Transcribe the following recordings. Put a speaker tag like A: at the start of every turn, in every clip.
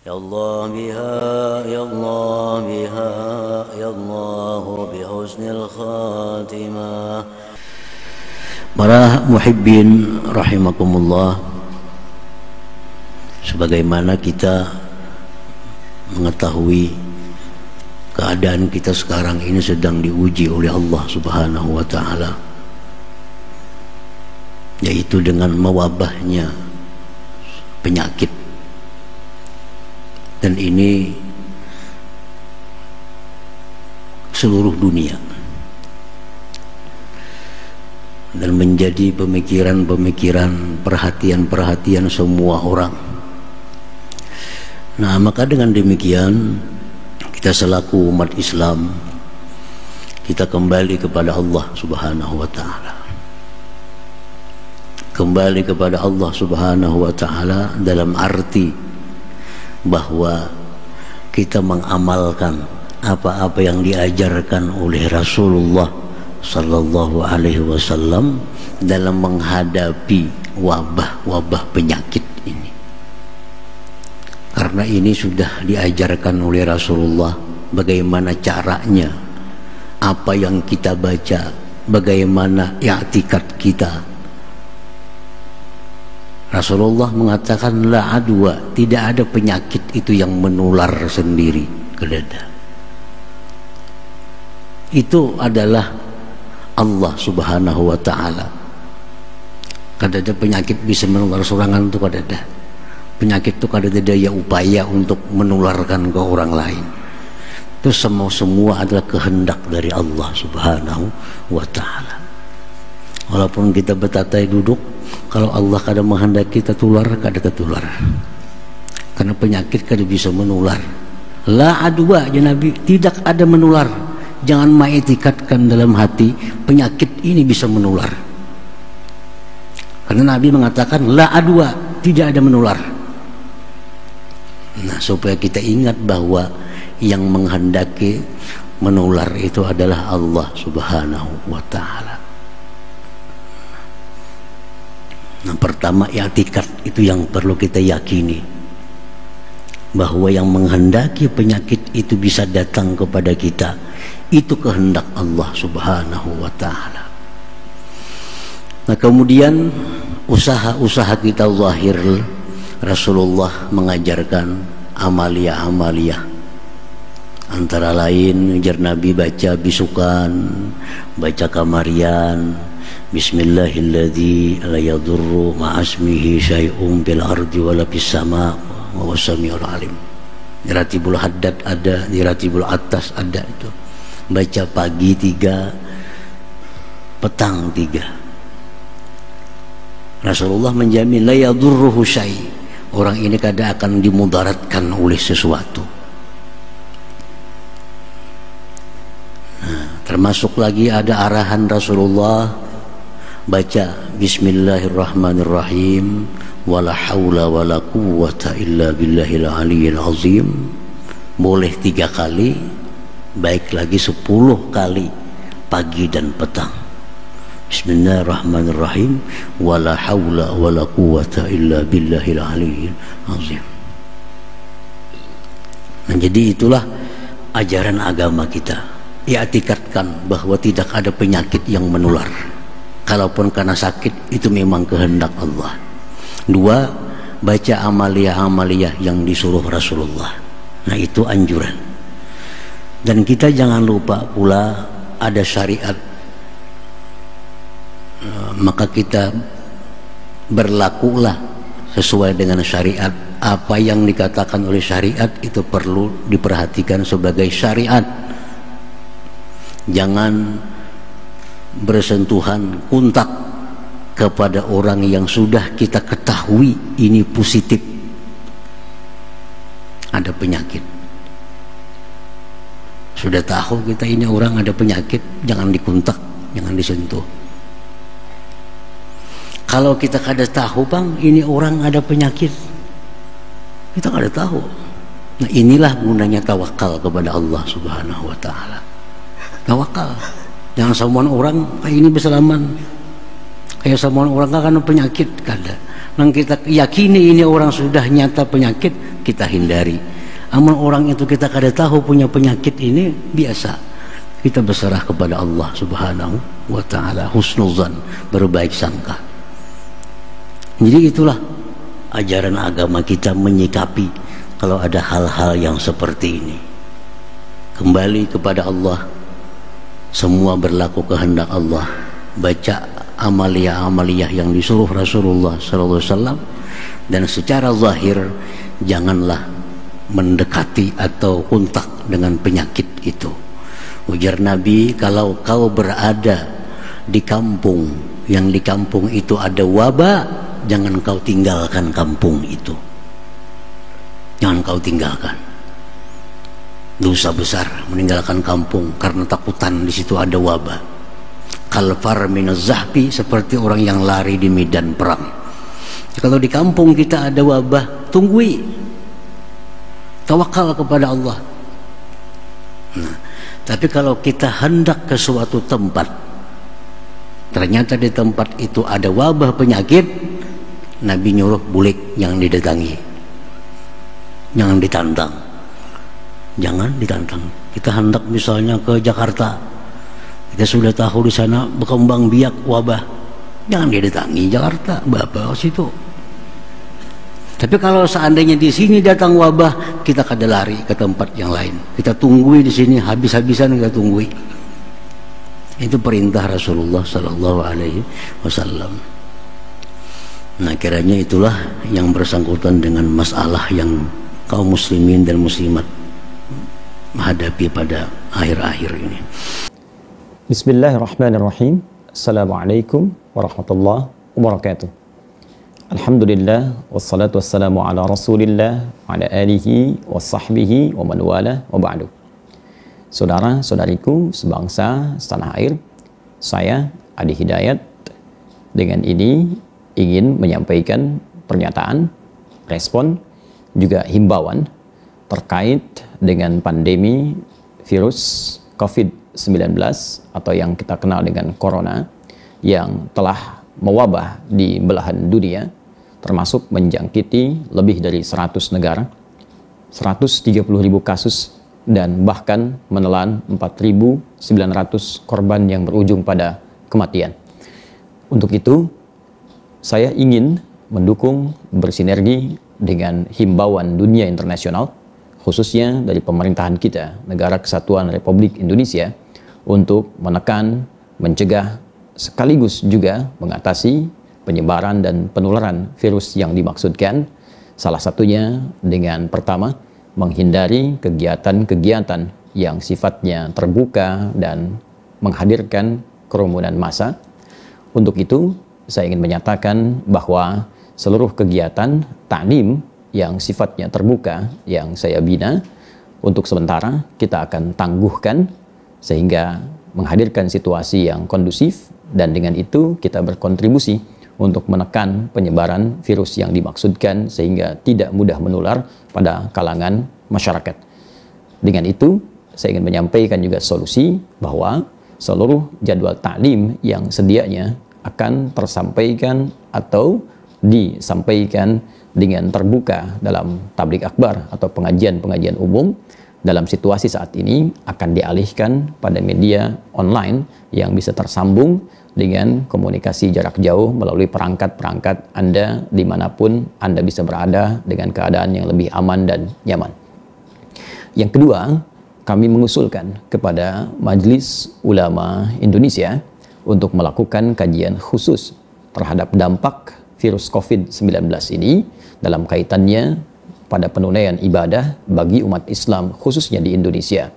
A: Ya Allah biha, ya Allah biha, ya Allah bihusnil khatimah. Para muhibbin rahimakumullah, sebagaimana kita mengetahui keadaan kita sekarang ini sedang diuji oleh Allah Subhanahu wa ta'ala, yaitu dengan mewabahnya penyakit. Dan ini seluruh dunia, dan menjadi pemikiran-pemikiran, perhatian-perhatian semua orang. Nah, maka dengan demikian kita selaku umat Islam, kita kembali kepada Allah Subhanahu wa ta'ala. Kembali kepada Allah Subhanahu wa ta'ala dalam arti bahwa kita mengamalkan apa-apa yang diajarkan oleh Rasulullah sallallahu alaihi wasallam dalam menghadapi wabah-wabah penyakit ini. Karena ini sudah diajarkan oleh Rasulullah bagaimana caranya, apa yang kita baca, bagaimana i'tikad kita. Rasulullah mengatakan la adwa, tidak ada penyakit itu yang menular sendiri ke dada. Itu adalah Allah Subhanahu wa ta'ala. Kada ada penyakit bisa menular serangan itu kada ada. Penyakit itu kada ada daya upaya untuk menularkan ke orang lain. Itu semua adalah kehendak dari Allah Subhanahu wa ta'ala. Walaupun kita bertatai duduk, kalau Allah kada menghendaki kita tular, kada tertular. Karena penyakit kada bisa menular. La adwa, ya Nabi, tidak ada menular. Jangan mengiktikadkan dalam hati penyakit ini bisa menular. Karena Nabi mengatakan la adwa, tidak ada menular. Nah, supaya kita ingat bahwa yang menghendaki menular itu adalah Allah Subhanahu wa ta'ala. Nah, pertama, i'tikad itu yang perlu kita yakini, bahwa yang menghendaki penyakit itu bisa datang kepada kita itu kehendak Allah Subhanahu wa ta'ala. Nah, kemudian usaha-usaha kita zahir, Rasulullah mengajarkan amalia-amalia, antara lain ujar Nabi baca bisukan, baca kamarian, Bismillahilladzi la yadurru ma'asmihi syai'un bil ardi wala fis sama' wa huwas samiul alim. Di Ratibul Haddad ada, di Ratibul Atas ada itu. Baca pagi 3, petang 3. Rasulullah menjamin la yadurruhu syai', orang ini kada akan dimudaratkan oleh sesuatu. Nah, termasuk lagi ada arahan Rasulullah baca Bismillahirrahmanirrahim, wala haula wala quwwata illa billahil aliyyil azim, boleh 3 kali, baik lagi 10 kali pagi dan petang. Bismillahirrahmanirrahim, wala haula wala quwwata illa billahil aliyyil azim. Nah, jadi itulah ajaran agama kita, i'tikadkan bahwa tidak ada penyakit yang menular. Kalaupun karena sakit, itu memang kehendak Allah. 2, baca amalia-amalia yang disuruh Rasulullah. Nah, itu anjuran. Dan kita jangan lupa pula ada syariat. Maka kita berlakulah sesuai dengan syariat. Apa yang dikatakan oleh syariat itu perlu diperhatikan sebagai syariat. Jangan bersentuhan, kontak kepada orang yang sudah kita ketahui ini positif ada penyakit. Sudah tahu kita ini orang ada penyakit, jangan dikontak, jangan disentuh. Kalau kita kada tahu bang ini orang ada penyakit, kita kada tahu. Nah, inilah gunanya tawakal kepada Allah Subhanahu wa ta'ala. Tawakal, jangan semua orang kayak ini bersalaman. Kayak semua orang kan penyakit kada. Nang kita yakini ini orang sudah nyata penyakit, kita hindari. Amal orang itu kita kada tahu punya penyakit ini, biasa. Kita berserah kepada Allah Subhanahu wa taala, husnuzan, berbaik sangka. Jadi itulah ajaran agama kita menyikapi kalau ada hal-hal yang seperti ini. Kembali kepada Allah, semua berlaku kehendak Allah. Baca amaliyah-amaliyah yang disuruh Rasulullah SAW, dan secara zahir janganlah mendekati atau kontak dengan penyakit itu. Ujar Nabi, kalau kau berada di kampung yang di kampung itu ada wabah, jangan kau tinggalkan kampung itu, jangan kau tinggalkan. Dosa besar meninggalkan kampung karena takutan di situ ada wabah. Kalfar minaz zahfi, seperti orang yang lari di medan perang. Kalau di kampung kita ada wabah, tunggui, tawakal kepada Allah. Nah, tapi kalau kita hendak ke suatu tempat, ternyata di tempat itu ada wabah penyakit, Nabi nyuruh bulik, jangan didatangi, jangan ditantang, jangan ditantang. Kita hendak misalnya ke Jakarta, kita sudah tahu di sana berkembang biak wabah, jangan didatangi Jakarta, bapak situ. Tapi kalau seandainya di sini datang wabah, kita kada lari ke tempat yang lain, kita tunggui di sini, habis-habisan kita tunggui. Itu perintah Rasulullah Sallallahu Alaihi Wasallam. Nah, kiranya itulah yang bersangkutan dengan masalah yang kaum muslimin dan muslimat menghadapi pada akhir-akhir ini.
B: Bismillahirrahmanirrahim. Assalamualaikum warahmatullahi wabarakatuh. Alhamdulillah, wassalatu wassalamu ala rasulillah, ala alihi wa sahbihi wa man wala wa ba'du. Saudara-saudariku sebangsa setanah air, saya Adi Hidayat dengan ini ingin menyampaikan pernyataan, respon, juga himbauan terkait dengan pandemi virus COVID-19 atau yang kita kenal dengan Corona yang telah mewabah di belahan dunia, termasuk menjangkiti lebih dari 100 negara, 130.000 kasus, dan bahkan menelan 4.900 korban yang berujung pada kematian. Untuk itu, saya ingin mendukung, bersinergi dengan himbauan dunia internasional, khususnya dari pemerintahan kita, Negara Kesatuan Republik Indonesia, untuk menekan, mencegah, sekaligus juga mengatasi penyebaran dan penularan virus yang dimaksudkan. Salah satunya dengan pertama, menghindari kegiatan-kegiatan yang sifatnya terbuka dan menghadirkan kerumunan massa. Untuk itu, saya ingin menyatakan bahwa seluruh kegiatan ta'lim yang sifatnya terbuka yang saya bina, untuk sementara kita akan tangguhkan sehingga menghadirkan situasi yang kondusif, dan dengan itu kita berkontribusi untuk menekan penyebaran virus yang dimaksudkan sehingga tidak mudah menular pada kalangan masyarakat. Dengan itu, saya ingin menyampaikan juga solusi bahwa seluruh jadwal ta'lim yang sedianya akan tersampaikan atau disampaikan dengan terbuka dalam tabligh akbar atau pengajian-pengajian umum, dalam situasi saat ini akan dialihkan pada media online yang bisa tersambung dengan komunikasi jarak jauh melalui perangkat-perangkat Anda dimanapun Anda bisa berada dengan keadaan yang lebih aman dan nyaman. Yang kedua, kami mengusulkan kepada Majelis Ulama Indonesia untuk melakukan kajian khusus terhadap dampak virus COVID-19 ini dalam kaitannya pada penunaian ibadah bagi umat Islam khususnya di Indonesia.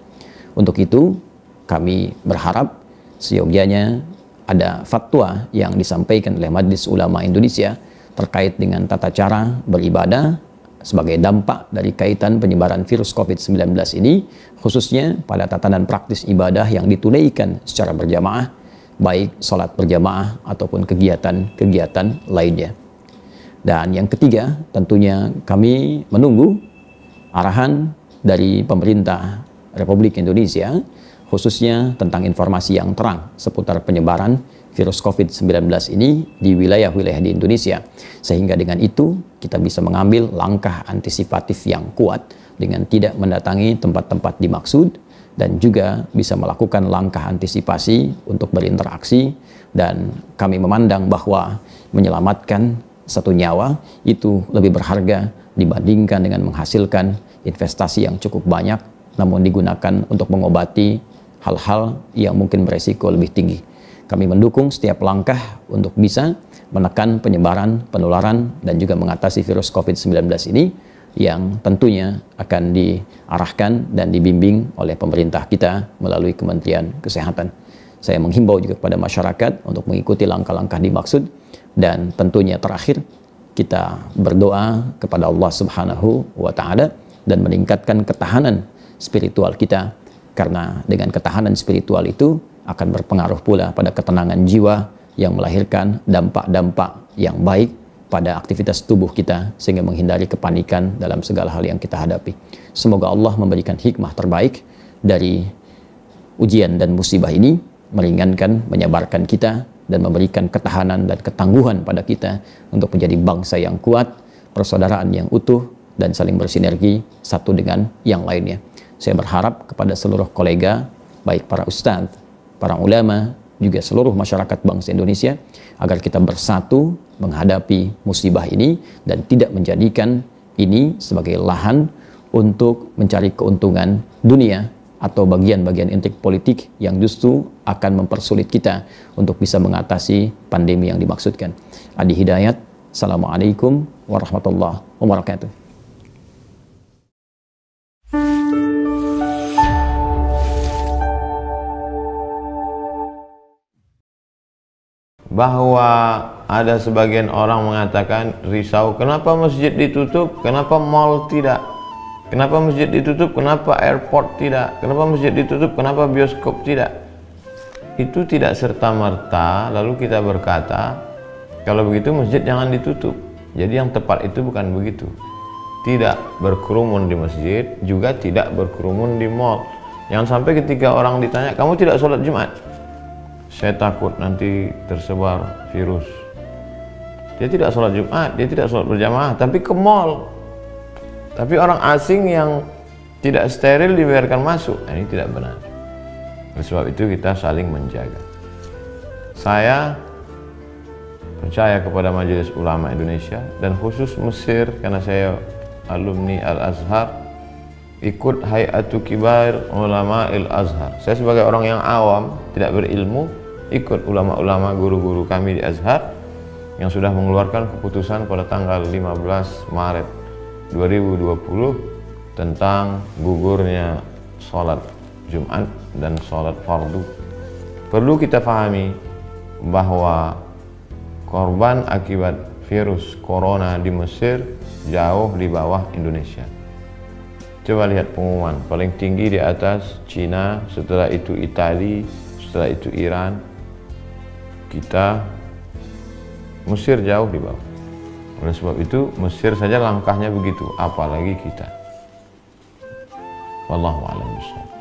B: Untuk itu, kami berharap seyogyanya ada fatwa yang disampaikan oleh Majelis Ulama Indonesia terkait dengan tata cara beribadah sebagai dampak dari kaitan penyebaran virus COVID-19 ini, khususnya pada tatanan praktis ibadah yang ditunaikan secara berjamaah, baik sholat berjamaah ataupun kegiatan-kegiatan lainnya. Dan yang ketiga, tentunya kami menunggu arahan dari pemerintah Republik Indonesia, khususnya tentang informasi yang terang seputar penyebaran virus COVID-19 ini di wilayah-wilayah di Indonesia. Sehingga dengan itu kita bisa mengambil langkah antisipatif yang kuat dengan tidak mendatangi tempat-tempat dimaksud, dan juga bisa melakukan langkah antisipasi untuk berinteraksi. Dan kami memandang bahwa menyelamatkan satu nyawa itu lebih berharga dibandingkan dengan menghasilkan investasi yang cukup banyak namun digunakan untuk mengobati hal-hal yang mungkin beresiko lebih tinggi. Kami mendukung setiap langkah untuk bisa menekan penyebaran, penularan, dan juga mengatasi virus COVID-19 ini yang tentunya akan diarahkan dan dibimbing oleh pemerintah kita melalui Kementerian Kesehatan. Saya menghimbau juga kepada masyarakat untuk mengikuti langkah-langkah dimaksud, dan tentunya terakhir kita berdoa kepada Allah Subhanahu wa Ta'ala dan meningkatkan ketahanan spiritual kita, karena dengan ketahanan spiritual itu akan berpengaruh pula pada ketenangan jiwa yang melahirkan dampak-dampak yang baik pada aktivitas tubuh kita sehingga menghindari kepanikan dalam segala hal yang kita hadapi. Semoga Allah memberikan hikmah terbaik dari ujian dan musibah ini, meringankan, menyabarkan kita, dan memberikan ketahanan dan ketangguhan pada kita untuk menjadi bangsa yang kuat, persaudaraan yang utuh, dan saling bersinergi satu dengan yang lainnya. Saya berharap kepada seluruh kolega, baik para ustadz, para ulama, juga seluruh masyarakat bangsa Indonesia, agar kita bersatu menghadapi musibah ini dan tidak menjadikan ini sebagai lahan untuk mencari keuntungan dunia atau bagian-bagian intrik politik yang justru akan mempersulit kita untuk bisa mengatasi pandemi yang dimaksudkan. Adi Hidayat, Assalamualaikum warahmatullahi wabarakatuh.
C: Bahwa ada sebagian orang mengatakan risau, kenapa masjid ditutup, kenapa mall tidak, kenapa masjid ditutup, kenapa airport tidak, kenapa masjid ditutup, kenapa bioskop tidak. Itu tidak serta-merta lalu kita berkata kalau begitu masjid jangan ditutup. Jadi yang tepat itu bukan begitu. Tidak berkerumun di masjid, juga tidak berkerumun di mall. Jangan sampai ketika orang ditanya, kamu tidak sholat Jumat, saya takut nanti tersebar virus. Dia tidak sholat Jumat, dia tidak sholat berjamaah, tapi ke mall. Tapi orang asing yang tidak steril dibiarkan masuk. Nah, ini tidak benar. Oleh sebab itu kita saling menjaga. Saya percaya kepada Majelis Ulama Indonesia dan khusus Mesir, karena saya alumni Al-Azhar, ikut Hay'atu Kibar Ulama Al-Azhar. Saya sebagai orang yang awam, tidak berilmu, ikut ulama-ulama guru-guru kami di Azhar yang sudah mengeluarkan keputusan pada tanggal 15 Maret 2020 tentang gugurnya sholat Jumat dan sholat fardu. Perlu kita pahami bahwa korban akibat virus corona di Mesir jauh di bawah Indonesia. Coba lihat pengumuman, paling tinggi di atas Cina, setelah itu Italia, setelah itu Iran. Kita, Mesir jauh di bawah. Oleh sebab itu Mesir saja langkahnya begitu, apalagi kita. Wallahu a'lam bishawab.